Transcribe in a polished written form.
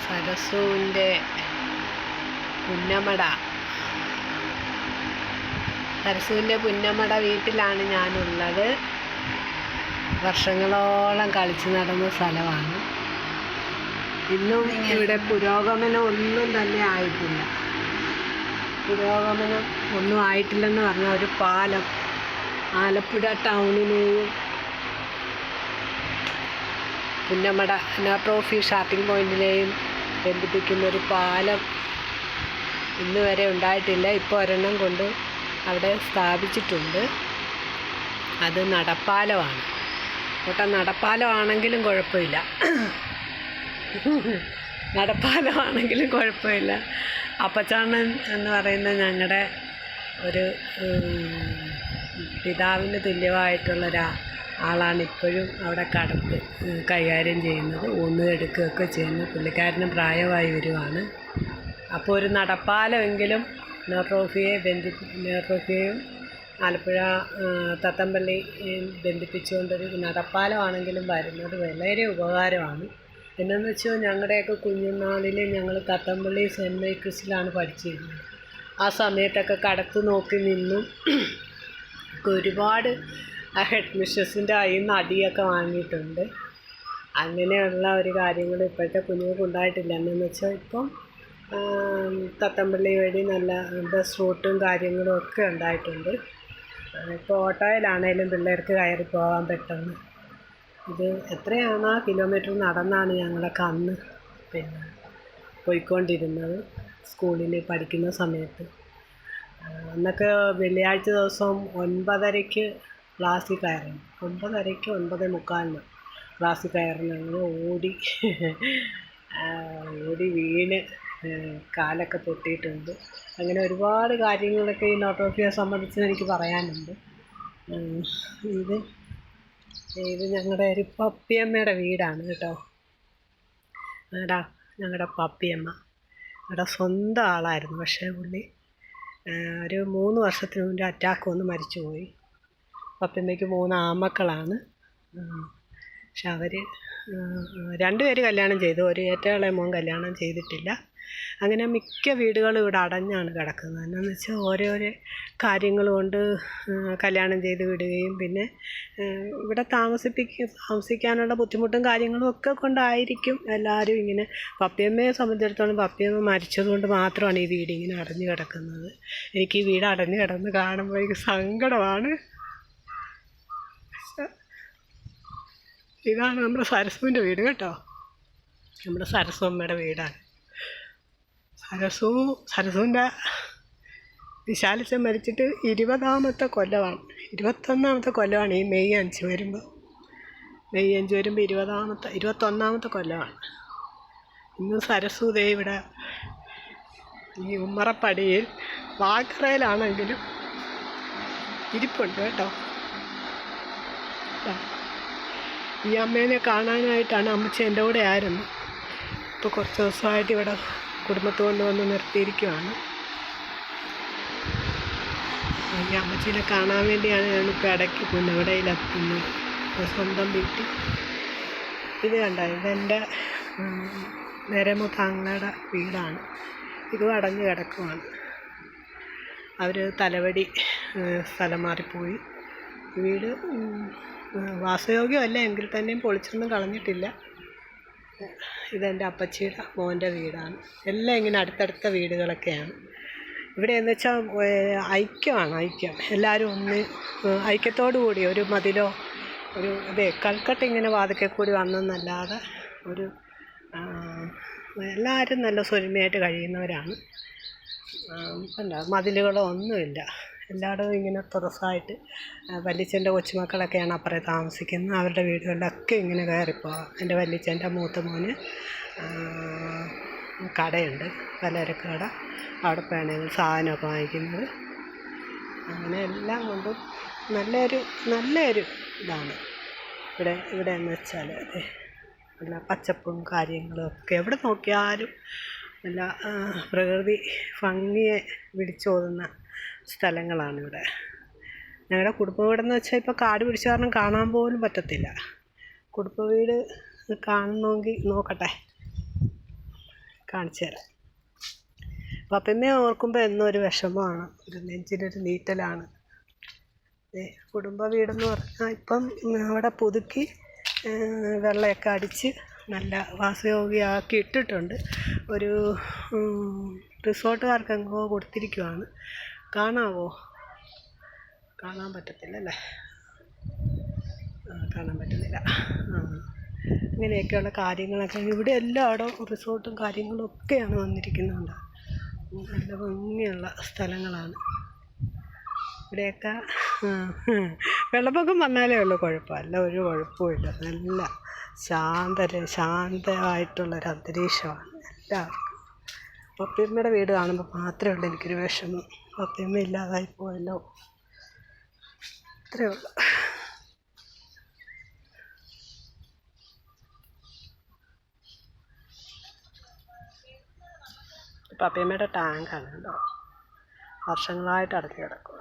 സരസുവിൻ്റെ പുന്നമട. സരസുവിൻ്റെ പുന്നമട വീട്ടിലാണ് ഞാനുള്ളത്. വർഷങ്ങളോളം കളിച്ചു നടന്ന സ്ഥലമാണ്. ഇന്നും ഇവിടെ പുരോഗമനം ഒന്നും തന്നെ ആയിട്ടില്ല. പുരോഗമനം ഒന്നും ആയിട്ടില്ലെന്ന് പറഞ്ഞാൽ ഒരു പാലം ആലപ്പുഴ ടൗണിനെയും പുന്നമട ട്രോഫി ഷാപ്പിംഗ് പോയിൻറ്റിനെയും ബന്ധിപ്പിക്കുന്നൊരു പാലം ഇന്ന് വരെ ഉണ്ടായിട്ടില്ല. ഇപ്പോൾ ഒരെണ്ണം കൊണ്ട് അവിടെ സ്ഥാപിച്ചിട്ടുണ്ട്. അത് നടപ്പാലമാണ്. കോട്ട നടപ്പാലമാണെങ്കിലും കുഴപ്പമില്ല. നടപ്പാലമാണെങ്കിലും കുഴപ്പമില്ല. അപ്പച്ചാണ്ണൻ എന്ന് പറയുന്ന ഞങ്ങളുടെ ഒരു പിതാവിന് തുല്യമായിട്ടുള്ള ആളാണ് ഇപ്പോഴും അവിടെ കടത്ത് കൈകാര്യം ചെയ്യുന്നത്. ഊന്നെടുക്കുകയൊക്കെ ചെയ്യുന്നു. പുള്ളിക്കാരന് പ്രായമായി വരുവാണ്. അപ്പോൾ ഒരു നടപ്പാലമെങ്കിലും ട്രോഫിയെയും ആലപ്പുഴ തത്തമ്പള്ളി ബന്ധിപ്പിച്ചുകൊണ്ടൊരു നടപ്പാലമാണെങ്കിലും വരുന്നത് വളരെ ഉപകാരമാണ്. എന്നു വെച്ചാൽ ഞങ്ങളുടെയൊക്കെ കുഞ്ഞുനാളിൽ ഞങ്ങൾ തത്തമ്പള്ളി സെൻറ്റ് മൈക്കിൾസിലാണ് പഠിച്ചിരുന്നത്. ആ സമയത്തൊക്കെ കടത്ത് നോക്കി നിന്നും ഒരുപാട് ഹെഡ് മിസ്ട്രസിൻ്റെ കയ്യിൽ നിന്ന് അടിയൊക്കെ വാങ്ങിയിട്ടുണ്ട്. അങ്ങനെയുള്ള ഒരു കാര്യങ്ങൾ ഇപ്പോഴത്തെ കുഞ്ഞുങ്ങൾക്ക് ഉണ്ടായിട്ടില്ല. എന്നു വെച്ചാൽ ഇപ്പം തത്തമ്പള്ളി വഴി നല്ല ബസ് റൂട്ടും കാര്യങ്ങളും ഒക്കെ ഉണ്ടായിട്ടുണ്ട്. ഇപ്പോൾ ഓട്ടോയിലാണേലും പിള്ളേർക്ക് കയറി പോകാൻ പെട്ടെന്ന്. ഇത് എത്രയാണ് കിലോമീറ്റർ നടന്നാണ് ഞങ്ങളൊക്കെ അന്ന് പോയിക്കൊണ്ടിരുന്നത് സ്കൂളിൽ പഠിക്കുന്ന സമയത്ത്. അന്നൊക്കെ വെള്ളിയാഴ്ച ദിവസം 9:30 ക്ലാസ്സിൽ കയറണം. 9:30 9:45 ക്ലാസ്സിൽ കയറണം. ഞങ്ങൾ ഓടി വീണ് കാലൊക്കെ പൊട്ടിയിട്ടുണ്ട്. അങ്ങനെ ഒരുപാട് കാര്യങ്ങളൊക്കെ ഈ നോട്രോഫിയെ സംബന്ധിച്ച് എനിക്ക് പറയാനുണ്ട്. ഇത് ഞങ്ങളുടെ ഒരു പപ്പിയമ്മയുടെ വീടാണ് കേട്ടോ. ഞങ്ങളുടെ പപ്പിയമ്മ ഞങ്ങളുടെ സ്വന്തം ആളായിരുന്നു. പക്ഷേ പുള്ളി ഒരു 3 വർഷത്തിന് മുന്നേ അറ്റാക്ക് വന്ന് മരിച്ചുപോയി. പപ്പിയമ്മയ്ക്ക് 3 ആൺമക്കളാണ്. പക്ഷെ അവർ 2 പേര് കല്യാണം ചെയ്തു. ഒരു ഏറ്റവും ഇളയ മോൻ കല്യാണം ചെയ്തിട്ടില്ല. അങ്ങനെ മിക്ക വീടുകളും ഇവിടെ അടഞ്ഞാണ് കിടക്കുന്നത്. എന്നാന്ന് വെച്ചാൽ ഓരോരോ കാര്യങ്ങൾ കൊണ്ട് കല്യാണം ചെയ്ത് വിടുകയും പിന്നെ ഇവിടെ താമസിക്കാനുള്ള ബുദ്ധിമുട്ടും കാര്യങ്ങളും ഒക്കെ കൊണ്ടായിരിക്കും എല്ലാവരും ഇങ്ങനെ. പപ്പിയമ്മയെ സംബന്ധിച്ചിടത്തോളം പപ്പിയമ്മ മരിച്ചതുകൊണ്ട് മാത്രമാണ് ഈ വീട് ഇങ്ങനെ അടഞ്ഞു കിടക്കുന്നത്. എനിക്ക് ഈ വീട് അടഞ്ഞു കിടന്ന് കാണുമ്പോൾ എനിക്ക് സങ്കടമാണ്. ഇതാണ് നമ്മുടെ സരസുവിൻ്റെ വീട് കേട്ടോ. നമ്മുടെ സരസുമ്മയുടെ വീടാണ്. സരസുവിൻ്റെ വിശാലിച്ച മരിച്ചിട്ട് 20ാമത്തെ കൊല്ലമാണ്. 21ാമത്തെ കൊല്ലമാണ് ഈ മെയ് 5 വരുമ്പോൾ. മെയ് 5 വരുമ്പോൾ 21ാമത്തെ കൊല്ലമാണ്. ഇന്ന് സരസു ദേ ഇവിടെ ഈ ഉമ്മറപ്പടിയിൽ വാക്കറയിലാണെങ്കിലും ഇരിപ്പുണ്ട് കേട്ടോ. ഈ അമ്മേനെ കാണാനായിട്ടാണ് അമ്മച്ചി എൻ്റെ കൂടെ ആയിരുന്നു. ഇപ്പോൾ കുറച്ച് ദിവസമായിട്ട് ഇവിടെ കുടുംബത്തെ കൊണ്ടുവന്ന് നിർത്തിയിരിക്കുവാണ്. ഈ അമ്മച്ചീനെ കാണാൻ വേണ്ടിയാണ് ഞാനിപ്പോൾ ഇടയ്ക്ക് പുന്നമടയിലെത്തുന്നത്. സ്വന്തം വീട്ടിൽ. ഇത് കണ്ടോ, ഇതെൻ്റെ നേരെമൂത്താങ്ങളുടെ വീടാണ്. ഇതും അടഞ്ഞു കിടക്കുവാണ്. അവർ തലവടി സ്ഥലം മാറിപ്പോയി. വീട് വാസയോഗ്യമല്ല എങ്കിൽ തന്നെയും പൊളിച്ചൊന്നും കളഞ്ഞിട്ടില്ല. ഇതെൻ്റെ അപ്പച്ചിയുടെ മോൻ്റെ വീടാണ്. എല്ലാം ഇങ്ങനെ അടുത്തടുത്ത വീടുകളൊക്കെയാണ്. ഇവിടെ എന്ന് വെച്ചാൽ ഐക്യം. എല്ലാവരും ഒന്ന് ഐക്യത്തോടു കൂടി ഒരു മതിലോ ഒരു കൽക്കട്ട് ഇങ്ങനെ വാതിക്കൽ കൂടി വന്നെന്നല്ലാതെ ഒരു എല്ലാവരും നല്ല സ്വരുമയായിട്ട് കഴിയുന്നവരാണ്. മതിലുകളോ ഒന്നുമില്ല. എല്ലായിടവും ഇങ്ങനെ തുറസായിട്ട്. വല്യച്ഛൻ്റെ കൊച്ചുമക്കളൊക്കെയാണ് അപ്പുറത്ത് താമസിക്കുന്നത്. അവരുടെ വീടുകളിലൊക്കെ ഇങ്ങനെ കയറിപ്പോവാം. എൻ്റെ വല്യച്ഛൻ്റെ മൂത്ത മോന് കടയുണ്ട്, പലചരക്ക്. അവിടെ പോയാണ് സാധനമൊക്കെ വാങ്ങിക്കുന്നത്. അങ്ങനെ എല്ലാം കൊണ്ടും നല്ലൊരു ഇതാണ് ഇവിടെ എന്ന് വെച്ചാൽ. നല്ല പച്ചപ്പും കാര്യങ്ങളും ഒക്കെ എവിടെ നോക്കിയാലും നല്ല പ്രകൃതി ഭംഗിയെ വിളിച്ചോതുന്ന സ്ഥലങ്ങളാണ് ഇവിടെ. ഞങ്ങളുടെ കുടുംബ വീടെന്ന് വെച്ചാൽ ഇപ്പോൾ കാട് പിടിച്ച കാരണം കാണാൻ പോലും പറ്റത്തില്ല. കുടുംബ വീട് കാണണമെങ്കിൽ നോക്കട്ടെ. കാണിച്ചു തരാം. പപ്പയമ്മയെ ഓർക്കുമ്പോൾ എന്നും ഒരു വിഷമമാണ്, ഒരു നെഞ്ചിനൊരു നീറ്റലാണ്. കുടുംബ വീടെന്ന് പറഞ്ഞാൽ ഇപ്പം അവിടെ പുതുക്കി വെള്ളമൊക്കെ അടിച്ച് നല്ല വാസയോഗ്യമാക്കി ഇട്ടിട്ടുണ്ട്. ഒരു റിസോർട്ടുകാർക്കെങ്ങോ കൊടുത്തിരിക്കുവാണ്. കാണാവോ? കാണാൻ പറ്റത്തില്ല അല്ലേ? കാണാൻ പറ്റുന്നില്ല. ഇങ്ങനെയൊക്കെയുള്ള കാര്യങ്ങളൊക്കെ ഇവിടെ എല്ലായിടവും റിസോർട്ടും കാര്യങ്ങളും ഒക്കെയാണ് വന്നിരിക്കുന്നുണ്ട്. നല്ല ഭംഗിയുള്ള സ്ഥലങ്ങളാണ് ഇവിടെയൊക്കെ. വെള്ളപ്പൊക്കം വന്നാലേ ഉള്ളൂ കുഴപ്പം, അല്ല ഒരു കുഴപ്പമില്ല. നല്ല ശാന്തമായിട്ടുള്ളൊരു അന്തരീക്ഷമാണ് എല്ലാവർക്കും. പപ്പയമ്മയുടെ വീട് കാണുമ്പോൾ മാത്രമേ ഉള്ളൂ എനിക്കൊരു വിഷമം. പപ്പയമ്മ ഇല്ലാതായി പോയല്ലോ, അത്രയേ ഉള്ളൂ. പപ്പയമ്മയുടെ ടാങ്കാണ് കേട്ടോ, വർഷങ്ങളായിട്ട് അടഞ്ഞു കിടക്കും.